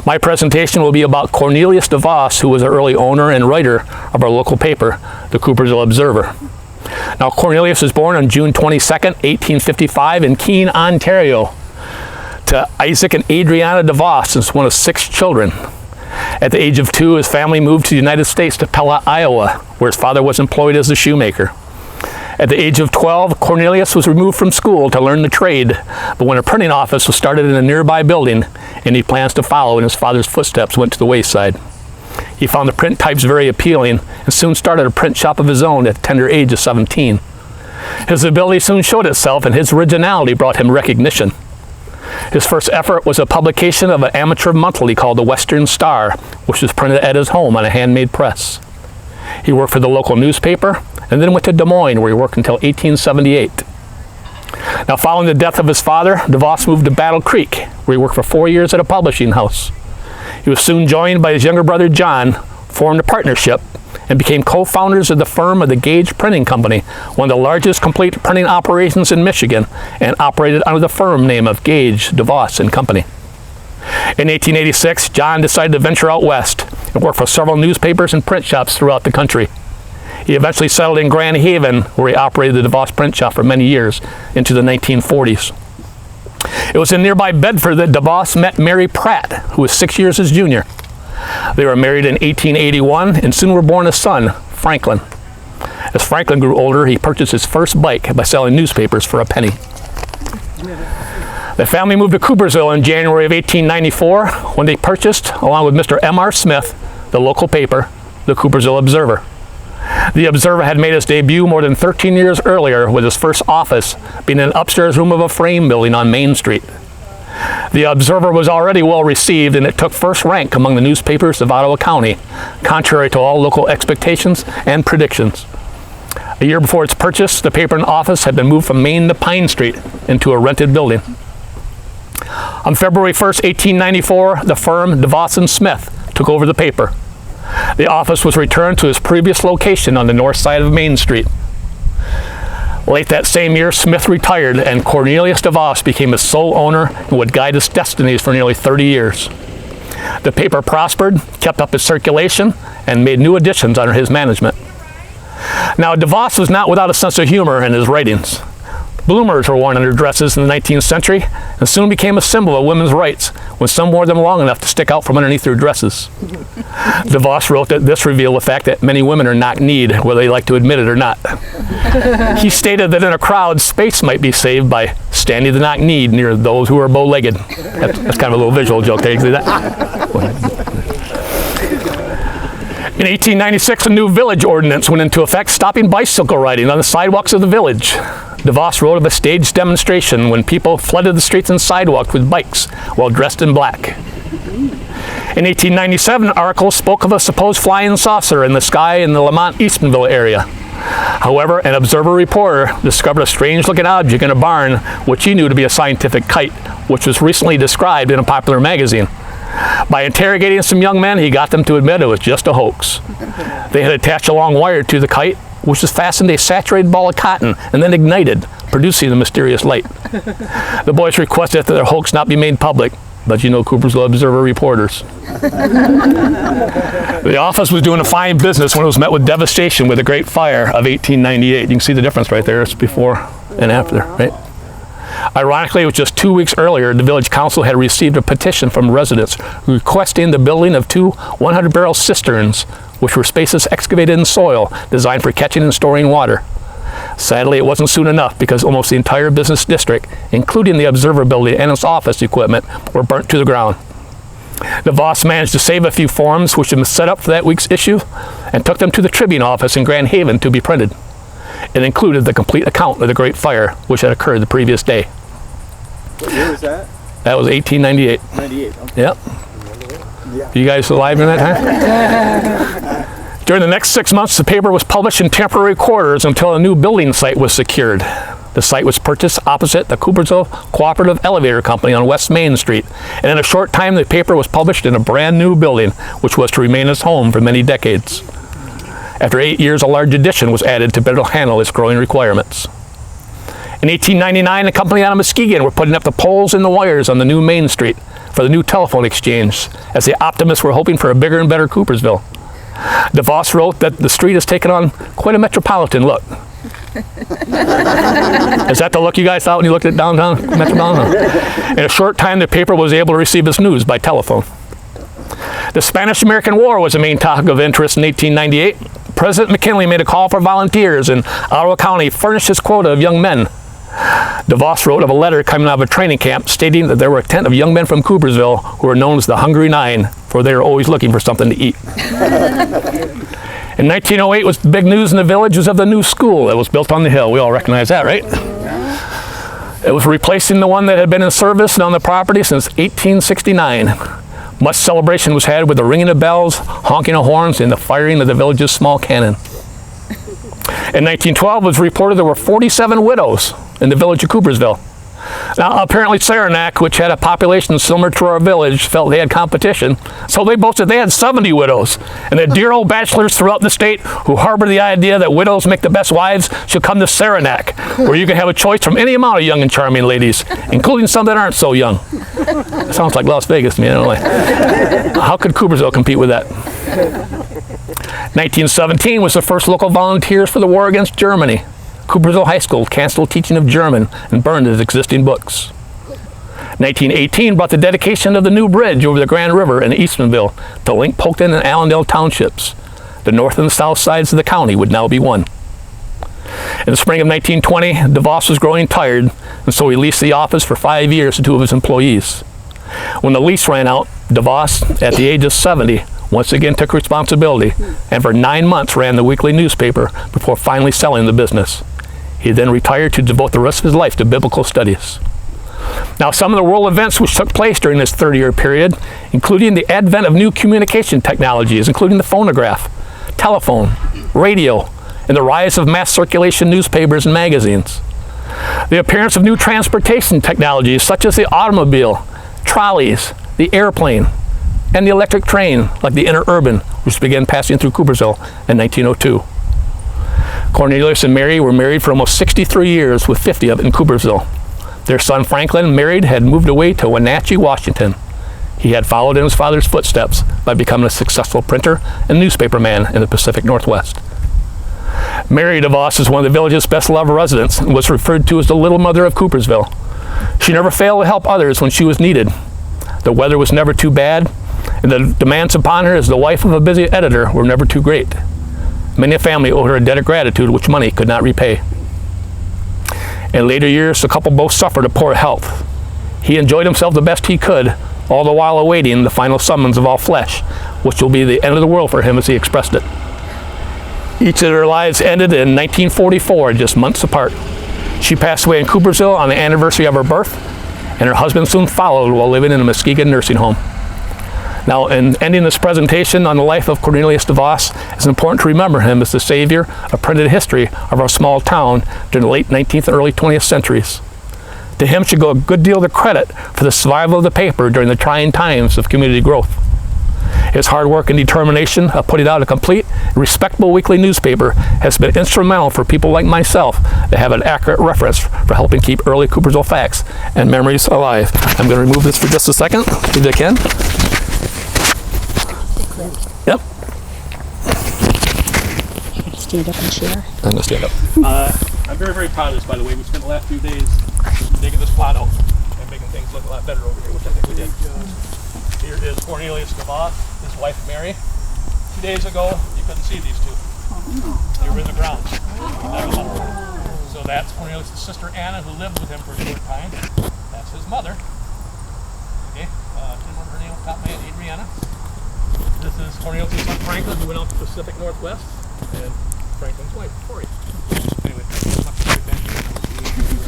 My presentation will be about Cornelius DeVos, who was an early owner and writer of our local paper, the Coopersville Observer. Now, Cornelius was born on June 22nd, 1855 in Keene, Ontario, to Isaac and Adriana DeVos, and one of 6 children. At the age of 2, his family moved to the United States to Pella, Iowa, where his father was employed as a shoemaker. At the age of 12, Cornelius was removed from school to learn the trade, but when a printing office was started in a nearby building, and he plans to follow in his father's footsteps, went to the wayside. He found the print types very appealing and soon started a print shop of his own at the tender age of 17. His ability soon showed itself, and his originality brought him recognition. His first effort was a publication of an amateur monthly called the Western Star, which was printed at his home on a handmade press. He worked for the local newspaper and then went to Des Moines, where he worked until 1878. Now, following the death of his father, DeVos moved to Battle Creek, where he worked for 4 years at a publishing house. He was soon joined by his younger brother John, formed a partnership, and became co-founders of the firm of the Gage Printing Company, one of the largest complete printing operations in Michigan, and operated under the firm name of Gage, DeVos and Company. In 1886, John decided to venture out west and work for several newspapers and print shops throughout the country. He eventually settled in Grand Haven, where he operated the DeVos print shop for many years into the 1940s. It was in nearby Bedford that DeVos met Mary Pratt, who was 6 years his junior. They were married in 1881 and soon were born a son, Franklin. As Franklin grew older, he purchased his first bike by selling newspapers for a penny. The family moved to Coopersville in January of 1894 when they purchased, along with Mr. M.R. Smith, the local paper, the Coopersville Observer. The Observer had made its debut more than 13 years earlier, with his first office being in an upstairs room of a frame building on Main Street. The Observer was already well received, and it took first rank among the newspapers of Ottawa County, contrary to all local expectations and predictions. A year before its purchase, the paper and office had been moved from Main to Pine Street into a rented building. On February 1st, 1894, the firm DeVos and Smith took over the paper. The office was returned to its previous location on the north side of Main Street. Late that same year, Smith retired, and Cornelius DeVos became his sole owner and would guide his destinies for nearly 30 years. The paper prospered, kept up its circulation, and made new additions under his management. Now, DeVos was not without a sense of humor in his writings. Bloomers were worn under dresses in the 19th century and soon became a symbol of women's rights when some wore them long enough to stick out from underneath their dresses. DeVos wrote that this revealed the fact that many women are knock-kneed, whether they like to admit it or not. He stated that in a crowd, space might be saved by standing the knock-kneed near those who are bow-legged. That's kind of a little visual joke there. You can see that? In 1896, a new village ordinance went into effect, stopping bicycle riding on the sidewalks of the village. DeVos wrote of a staged demonstration when people flooded the streets and sidewalks with bikes while dressed in black. In 1897, an article spoke of a supposed flying saucer in the sky in the Lamont-Eastonville area. However, an Observer reporter discovered a strange-looking object in a barn, which he knew to be a scientific kite, which was recently described in a popular magazine. By interrogating some young men, he got them to admit it was just a hoax. They had attached a long wire to the kite, which was fastened to a saturated ball of cotton and then ignited, producing the mysterious light. The boys requested that their hoax not be made public, but you know Coopersville Observer reporters. The office was doing a fine business when it was met with devastation with the Great Fire of 1898. You can see the difference right there. It's before and after, right? Ironically, it was just 2 weeks earlier, the village council had received a petition from residents requesting the building of 2 100-barrel cisterns, which were spaces excavated in soil designed for catching and storing water. Sadly, it wasn't soon enough because almost the entire business district, including the Observer building and its office equipment, were burnt to the ground. DeVos managed to save a few forms which had been set up for that week's issue and took them to the Tribune office in Grand Haven to be printed. It included the complete account of the Great Fire, which had occurred the previous day. What year was that? That was 1898. 98, okay. Yep. Yeah. You guys alive in that time? During the next 6 months, the paper was published in temporary quarters until a new building site was secured. The site was purchased opposite the Coopersville Cooperative Elevator Company on West Main Street, and in a short time the paper was published in a brand new building, which was to remain its home for many decades. After 8 years, a large addition was added to better handle its growing requirements. In 1899, the company out of Muskegon were putting up the poles and the wires on the new Main Street, for the new telephone exchange, as the optimists were hoping for a bigger and better Coopersville. DeVos wrote that the street has taken on quite a metropolitan look. Is that the look you guys thought when you looked at downtown metropolitan? In a short time, the paper was able to receive its news by telephone. The Spanish-American War was a main topic of interest in 1898. President McKinley made a call for volunteers, and Ottawa County furnished its quota of young men. DeVos wrote of a letter coming out of a training camp stating that there were a tent of young men from Coopersville who were known as the Hungry Nine, for they were always looking for something to eat. In 1908, was the big news in the village was of the new school that was built on the hill. We all recognize that, right? It was replacing the one that had been in service and on the property since 1869. Much celebration was had with the ringing of bells, honking of horns, and the firing of the village's small cannon. In 1912, it was reported there were 47 widows in the village of Coopersville. Now, apparently Saranac, which had a population similar to our village, felt they had competition, so they boasted they had 70 widows. And the dear old bachelors throughout the state who harbor the idea that widows make the best wives should come to Saranac, where you can have a choice from any amount of young and charming ladies, including some that aren't so young. It sounds like Las Vegas to me, anyway. How could Coopersville compete with that? 1917 was the first local volunteers for the war against Germany. Coopersville High School canceled teaching of German and burned its existing books. 1918 brought the dedication of the new bridge over the Grand River in Eastonville to link Polkton and Allendale townships. The north and south sides of the county would now be one. In the spring of 1920, DeVos was growing tired, and so he leased the office for 5 years to 2 of his employees. When the lease ran out, DeVos, at the age of 70, once again took responsibility, and for 9 months ran the weekly newspaper before finally selling the business. He then retired to devote the rest of his life to biblical studies. Now, some of the world events which took place during this 30-year period, including the advent of new communication technologies, including the phonograph, telephone, radio, and the rise of mass circulation newspapers and magazines. The appearance of new transportation technologies such as the automobile, trolleys, the airplane, and the electric train, like the interurban, which began passing through Coopersville in 1902. Cornelius and Mary were married for almost 63 years, with 50 of it in Coopersville. Their son Franklin, married, had moved away to Wenatchee, Washington. He had followed in his father's footsteps by becoming a successful printer and newspaperman in the Pacific Northwest. Mary DeVos is one of the village's best-loved residents and was referred to as the Little Mother of Coopersville. She never failed to help others when she was needed. The weather was never too bad, and the demands upon her as the wife of a busy editor were never too great. Many a family owed her a debt of gratitude which money could not repay. In later years, the couple both suffered a poor health. He enjoyed himself the best he could, all the while awaiting the final summons of all flesh, which will be the end of the world for him as he expressed it. Each of their lives ended in 1944, just months apart. She passed away in Coopersville on the anniversary of her birth, and her husband soon followed while living in a Muskegon nursing home. Now, in ending this presentation on the life of Cornelius DeVos, it's important to remember him as the savior of printed history of our small town during the late 19th and early 20th centuries. To him should go a good deal of the credit for the survival of the paper during the trying times of community growth. His hard work and determination of putting out a complete, respectable weekly newspaper has been instrumental for people like myself to have an accurate reference for helping keep early Coopersville facts and memories alive. I'm going to remove this for just a second, if I can. Yep. Stand up and share. I'm going to stand up. I'm very, very proud of this, by the way. We spent the last few days digging this plot out and making things look a lot better over here, which I think we did. Here is Cornelius DeVos, his wife Mary. 2 days ago, you couldn't see these two. They were in the ground. So that's Cornelius' sister Anna, who lived with him for a short time. That's his mother. Okay, I can't remember her name off the top of my head, Adriana. This is Cornelius' son Franklin, who went out to the Pacific Northwest, and Franklin's wife, Corey. Anyway,